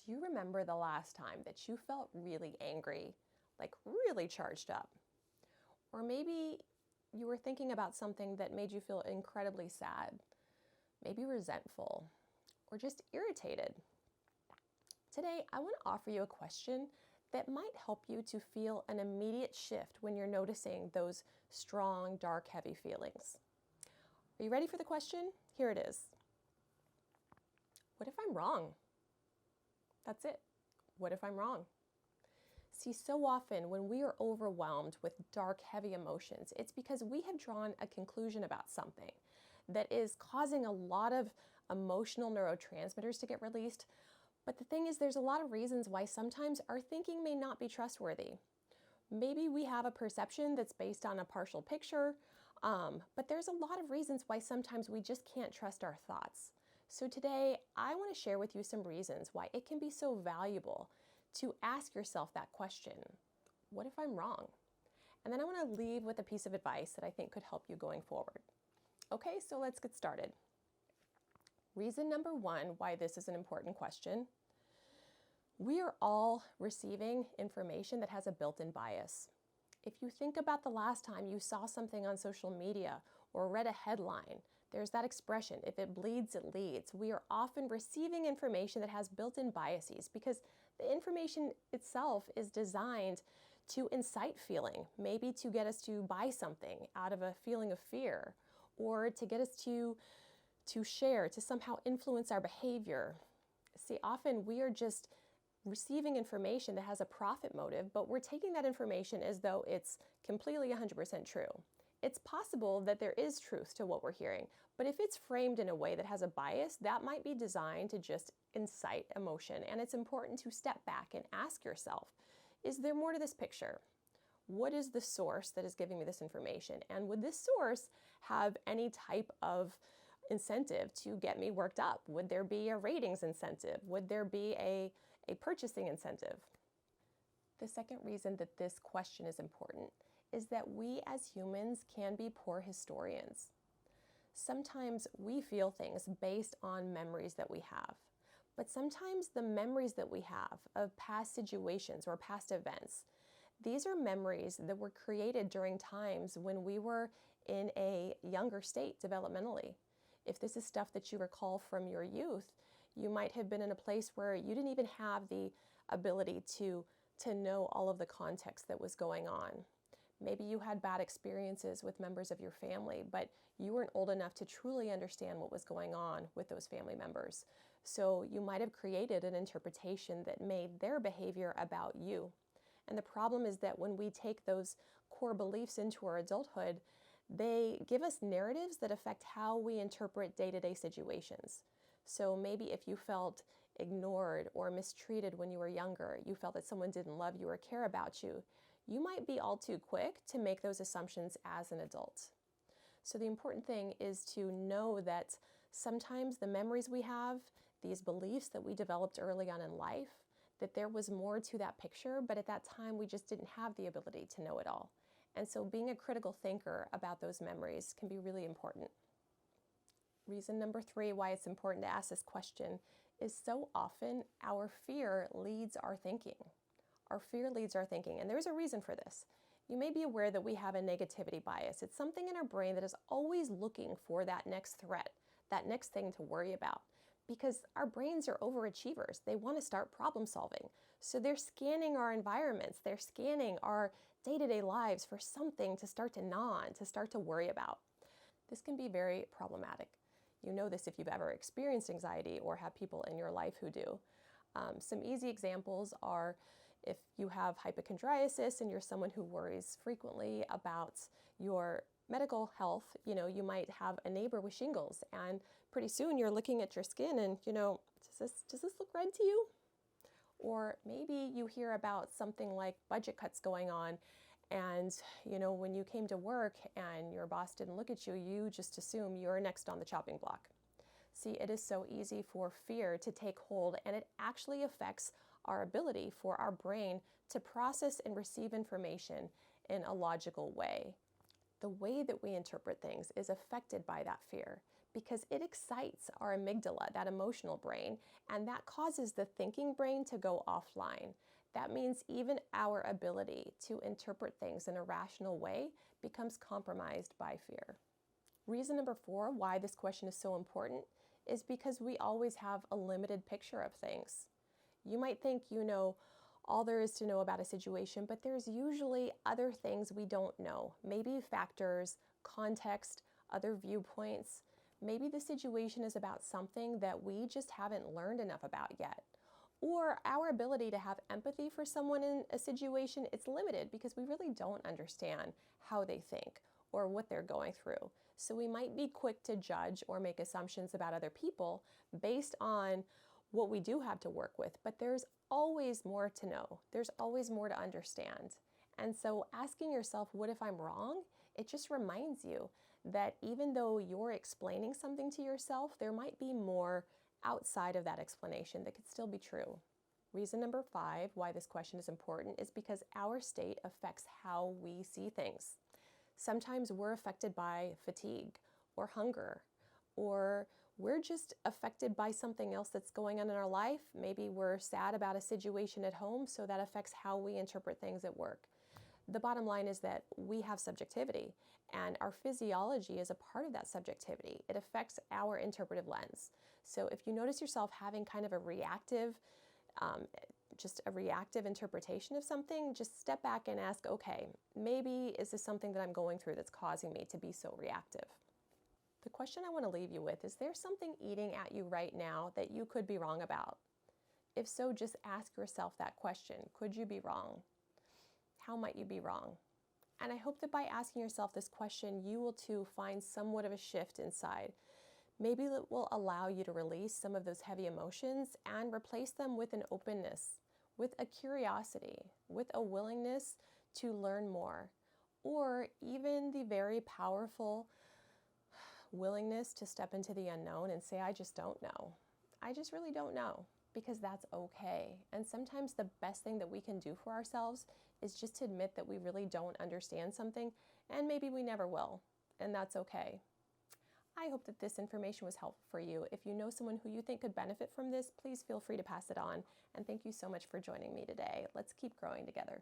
Do you remember the last time that you felt really angry, like really charged up? Or maybe you were thinking about something that made you feel incredibly sad, maybe resentful, or just irritated. Today, I want to offer you a question that might help you to feel an immediate shift when you're noticing those strong, dark, heavy feelings. Are you ready for the question? Here it is. What if I'm wrong? That's it. What if I'm wrong? See, so often when we are overwhelmed with dark, heavy emotions, it's because we have drawn a conclusion about something that is causing a lot of emotional neurotransmitters to get released. But the thing is, there's a lot of reasons why sometimes our thinking may not be trustworthy. Maybe we have a perception that's based on a partial picture, but there's a lot of reasons why sometimes we just can't trust our thoughts. So today, I want to share with you some reasons why it can be so valuable to ask yourself that question, what if I'm wrong? And then I want to leave with a piece of advice that I think could help you going forward. Okay, so let's get started. Reason number one why this is an important question. We are all receiving information that has a built-in bias. If you think about the last time you saw something on social media or read a headline, there's that expression, if it bleeds, it leads. We are often receiving information that has built-in biases because the information itself is designed to incite feeling, maybe to get us to buy something out of a feeling of fear, or to get us to share, to somehow influence our behavior. See, often we are just receiving information that has a profit motive, but we're taking that information as though it's completely 100% true. It's possible that there is truth to what we're hearing, but if it's framed in a way that has a bias, that might be designed to just incite emotion. And it's important to step back and ask yourself, is there more to this picture? What is the source that is giving me this information? And would this source have any type of incentive to get me worked up? Would there be a ratings incentive? Would there be a purchasing incentive? The second reason that this question is important is that we as humans can be poor historians. Sometimes we feel things based on memories that we have, but sometimes the memories that we have of past situations or past events, these are memories that were created during times when we were in a younger state developmentally. If this is stuff that you recall from your youth, you might have been in a place where you didn't even have the ability to know all of the context that was going on. Maybe you had bad experiences with members of your family, but you weren't old enough to truly understand what was going on with those family members. So you might have created an interpretation that made their behavior about you. And the problem is that when we take those core beliefs into our adulthood, they give us narratives that affect how we interpret day-to-day situations. So maybe if you felt ignored or mistreated when you were younger, you felt that someone didn't love you or care about you, you might be all too quick to make those assumptions as an adult. So the important thing is to know that sometimes the memories we have, these beliefs that we developed early on in life, that there was more to that picture, but at that time we just didn't have the ability to know it all. And so being a critical thinker about those memories can be really important. Reason number three why it's important to ask this question is so often our fear leads our thinking. Our fear leads our thinking, and there's a reason for this. You may be aware that we have a negativity bias. It's something in our brain that is always looking for that next threat, that next thing to worry about, because our brains are overachievers. They want to start problem solving. So they're scanning our environments, they're scanning our day-to-day lives for something to start to gnaw on, to start to worry about. This can be very problematic. You know this if you've ever experienced anxiety or have people in your life who do. Some easy examples are if you have hypochondriasis and you're someone who worries frequently about your medical health, you might have a neighbor with shingles, and pretty soon you're looking at your skin and, does this look red to you? Or maybe you hear about something like budget cuts going on, and, when you came to work and your boss didn't look at you, you just assume you're next on the chopping block. See, it is so easy for fear to take hold, and it actually affects our ability for our brain to process and receive information in a logical way. The way that we interpret things is affected by that fear because it excites our amygdala, that emotional brain, and that causes the thinking brain to go offline. That means even our ability to interpret things in a rational way becomes compromised by fear. Reason number 4 why this question is so important is because we always have a limited picture of things. You might think you know all there is to know about a situation, but there's usually other things we don't know. Maybe factors, context, other viewpoints. Maybe the situation is about something that we just haven't learned enough about yet. Or our ability to have empathy for someone in a situation, it's limited because we really don't understand how they think or what they're going through. So we might be quick to judge or make assumptions about other people based on what we do have to work with, but there's always more to know. There's always more to understand. And so asking yourself, what if I'm wrong? It just reminds you that even though you're explaining something to yourself, there might be more outside of that explanation that could still be true. Reason number 5 why this question is important is because our state affects how we see things. Sometimes we're affected by fatigue or hunger, or we're just affected by something else that's going on in our life. Maybe we're sad about a situation at home, so that affects how we interpret things at work. The bottom line is that we have subjectivity, and our physiology is a part of that subjectivity. It affects our interpretive lens. So if you notice yourself having kind of a reactive interpretation of something, just step back and ask, okay, maybe is this something that I'm going through that's causing me to be so reactive? The question I want to leave you with is there something eating at you right now that you could be wrong about? If so, just ask yourself that question. Could you be wrong? How might you be wrong? And I hope that by asking yourself this question, you will too find somewhat of a shift inside. Maybe it will allow you to release some of those heavy emotions and replace them with an openness, with a curiosity, with a willingness to learn more, or even the very powerful willingness to step into the unknown and say, I just don't know. I just really don't know, because that's okay. And sometimes the best thing that we can do for ourselves is just to admit that we really don't understand something, and maybe we never will, and that's okay. I hope that this information was helpful for you. If you know someone who you think could benefit from this, please feel free to pass it on. And thank you so much for joining me today. Let's keep growing together.